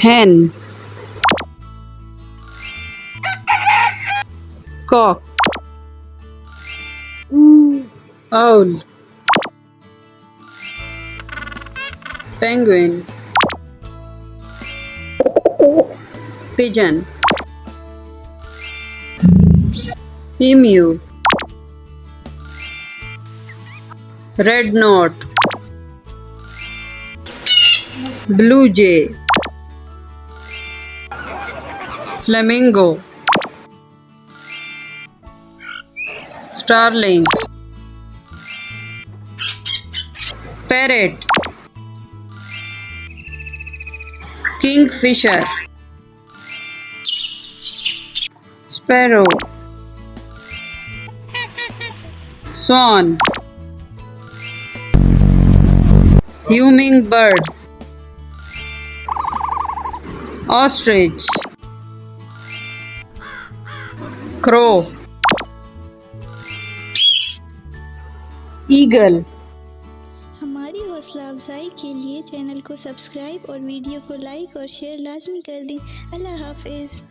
hen, cock, owl, penguin, pigeon, emu, red knot, blue jay, flamingo, starling, parrot, kingfisher, sparrow, swan, hummingbirds, ostrich, crow, eagle। हमारी हौसला अफजाई के लिए channel को subscribe और video को लाइक और शेयर लाजमी कर दें। अल्लाह हाफिज़।